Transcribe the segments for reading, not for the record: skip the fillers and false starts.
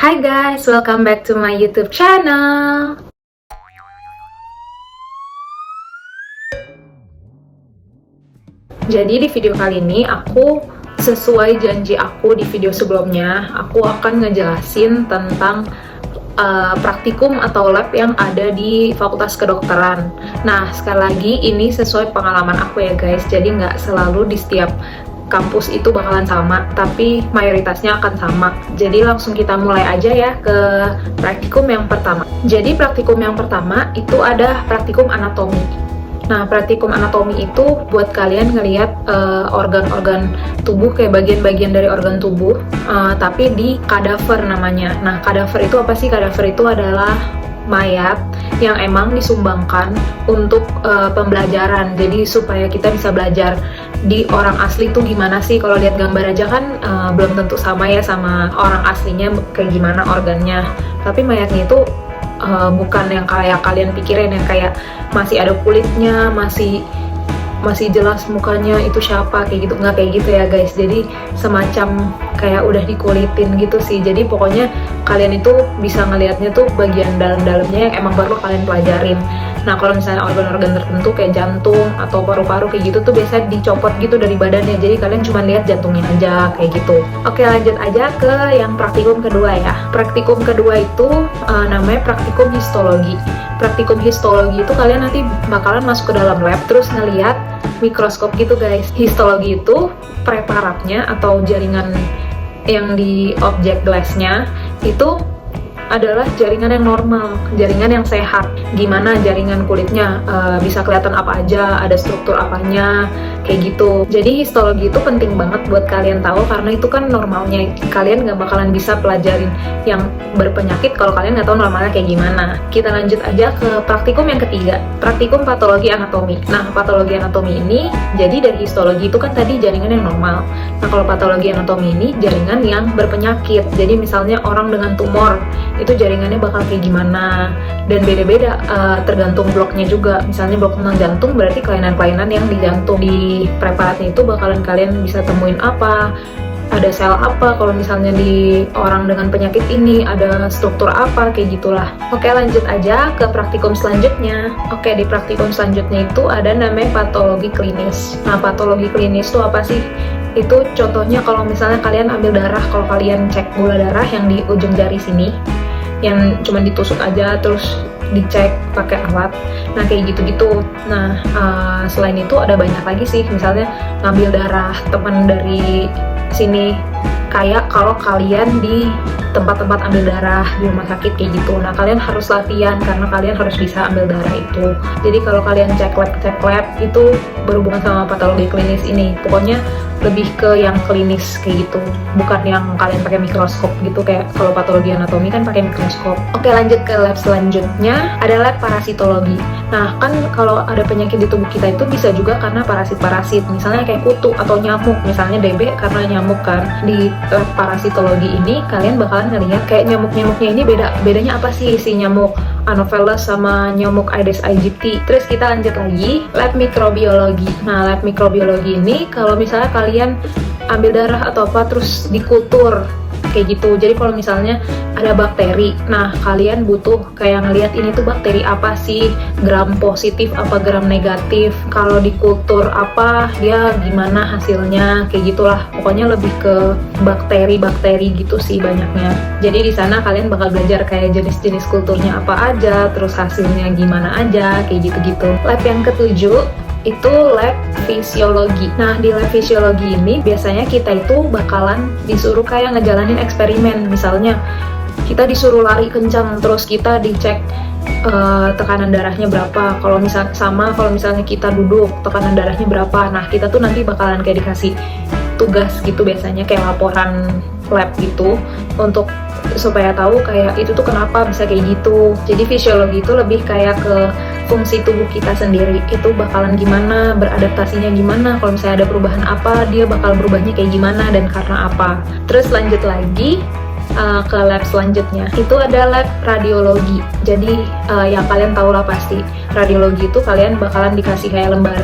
Hi guys, welcome back to my YouTube channel. Jadi di video kali ini aku sesuai janji aku di video sebelumnya, aku akan ngejelasin tentang praktikum atau lab yang ada di Fakultas Kedokteran. Nah, sekali lagi ini sesuai pengalaman aku ya guys, jadi nggak selalu di setiap kampus itu bakalan sama, tapi mayoritasnya akan sama. Jadi langsung kita mulai aja ya ke praktikum yang pertama. Jadi praktikum yang pertama itu ada praktikum anatomi. Nah, praktikum anatomi itu buat kalian ngelihat organ-organ tubuh, kayak bagian-bagian dari organ tubuh, tapi di kadaver namanya. Nah, kadaver itu apa sih? Kadaver itu adalah mayat yang emang disumbangkan untuk pembelajaran. Jadi supaya kita bisa belajar di orang asli tuh gimana sih. Kalau lihat gambar aja kan belum tentu sama ya sama orang aslinya kayak gimana organnya. Tapi mayatnya itu bukan yang kayak kalian pikirin, yang kayak masih ada kulitnya, masih jelas mukanya itu siapa, kayak gitu. Nggak kayak gitu ya guys. Jadi semacam kayak udah dikulitin gitu sih. Jadi pokoknya kalian itu bisa ngelihatnya tuh bagian dalam-dalamnya yang emang baru kalian pelajarin. Nah, kalau misalnya organ-organ tertentu kayak jantung atau paru-paru kayak gitu tuh biasa dicopot gitu dari badannya. Jadi kalian cuma lihat jantungnya aja kayak gitu. Oke, lanjut aja ke yang praktikum kedua ya. Praktikum kedua itu namanya praktikum histologi. Praktikum histologi itu kalian nanti bakalan masuk ke dalam lab terus ngelihat mikroskop gitu guys. Histologi itu preparatnya atau jaringan yang di objek glassnya itu adalah jaringan yang normal, jaringan yang sehat. Gimana jaringan kulitnya, bisa kelihatan apa aja, ada struktur apanya, kayak gitu. Jadi histologi itu penting banget buat kalian tahu, karena itu kan normalnya. Kalian nggak bakalan bisa pelajarin yang berpenyakit kalau kalian nggak tahu normalnya kayak gimana. Kita lanjut aja ke praktikum yang ketiga, praktikum patologi anatomi. Nah, patologi anatomi ini, jadi dari histologi itu kan tadi jaringan yang normal. Nah, kalau patologi anatomi ini jaringan yang berpenyakit. Jadi misalnya orang dengan tumor, itu jaringannya bakal kayak gimana, dan beda-beda tergantung bloknya juga. Misalnya blok tentang jantung berarti kelainan-kelainan yang di jantung. Di preparatnya itu bakalan kalian bisa temuin apa, ada sel apa, kalau misalnya di orang dengan penyakit ini ada struktur apa, kayak gitulah. Oke, lanjut aja ke praktikum selanjutnya. Oke, di praktikum selanjutnya itu ada namanya patologi klinis. Nah, patologi klinis itu apa sih? Itu contohnya kalau misalnya kalian ambil darah, kalau kalian cek gula darah yang di ujung jari sini, yang cuma ditusuk aja terus dicek pakai alat. Nah, kayak gitu-gitu. Nah, selain itu ada banyak lagi sih, misalnya ngambil darah teman dari sini, kayak kalau kalian di tempat-tempat ambil darah di rumah sakit kayak gitu. Nah, kalian harus latihan karena kalian harus bisa ambil darah itu. Jadi kalau kalian cek lab itu berhubungan sama patologi klinis ini. Pokoknya lebih ke yang klinis kayak gitu, bukan yang kalian pakai mikroskop gitu kayak kalau patologi anatomi kan pakai mikroskop. Oke, lanjut ke lab selanjutnya, ada lab parasitologi. Nah, kan kalau ada penyakit di tubuh kita itu bisa juga karena parasit-parasit, misalnya kayak kutu atau nyamuk, misalnya DB karena nyamuk kan. Di lab parasitologi ini kalian bakalan ngeliat kayak nyamuk-nyamuknya ini bedanya apa sih si nyamuk Anopheles sama nyamuk Aedes aegypti. Terus kita lanjut lagi, lab mikrobiologi. Nah, lab mikrobiologi ini kalau misalnya kalian ambil darah atau apa terus dikultur kayak gitu. Jadi kalau misalnya ada bakteri, nah kalian butuh kayak ngelihat ini tuh bakteri apa sih, gram positif apa gram negatif, kalau dikultur apa dia gimana hasilnya, kayak gitulah. Pokoknya lebih ke bakteri-bakteri gitu sih banyaknya. Jadi di sana kalian bakal belajar kayak jenis-jenis kulturnya apa aja, terus hasilnya gimana aja, kayak gitu-gitu. Lab yang ketujuh itu lab fisiologi. Nah, di lab fisiologi ini biasanya kita itu bakalan disuruh kayak ngejalanin eksperimen. Misalnya kita disuruh lari kencang, terus kita dicek tekanan darahnya berapa. Kalau misalnya kita duduk, tekanan darahnya berapa. Nah, kita tuh nanti bakalan kayak dikasih tugas gitu, biasanya kayak laporan lab gitu, untuk supaya tahu kayak itu tuh kenapa bisa kayak gitu. Jadi fisiologi itu lebih kayak ke fungsi tubuh kita sendiri, itu bakalan gimana, beradaptasinya gimana, kalau misalnya ada perubahan apa, dia bakal berubahnya kayak gimana dan karena apa. Terus lanjut lagi ke lab selanjutnya, itu ada lab radiologi. Jadi yang kalian tahu lah pasti, radiologi itu kalian bakalan dikasih kayak lembar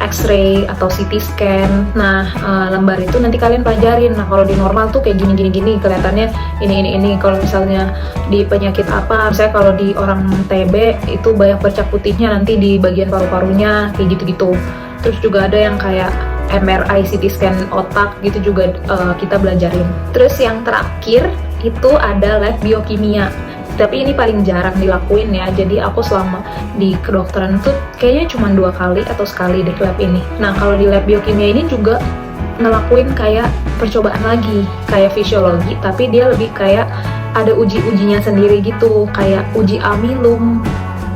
X-ray atau CT scan. Nah, lembar itu nanti kalian pelajarin. Nah, kalau di normal tuh kayak gini kelihatannya ini. Kalau misalnya di penyakit apa, misalnya kalau di orang TB itu banyak bercak putihnya nanti di bagian paru-parunya kayak gitu-gitu. Terus juga ada yang kayak MRI, CT scan otak gitu juga kita belajarin. Terus yang terakhir itu ada lab biokimia. Tapi ini paling jarang dilakuin ya, jadi aku selama di kedokteran tuh kayaknya cuma 2 kali atau sekali deh lab ini. Nah, kalau di lab biokimia ini juga ngelakuin kayak percobaan lagi, kayak fisiologi, tapi dia lebih kayak ada uji-ujinya sendiri gitu, kayak uji amilum,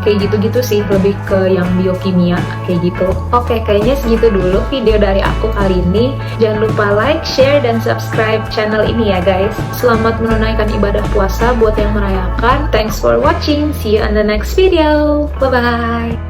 kayak gitu-gitu sih, lebih ke yang biokimia kayak gitu. Oke, kayaknya segitu dulu video dari aku kali ini. Jangan lupa like, share, dan subscribe channel ini ya guys. Selamat menunaikan ibadah puasa buat yang merayakan. Thanks for watching. See you on the next video. Bye-bye.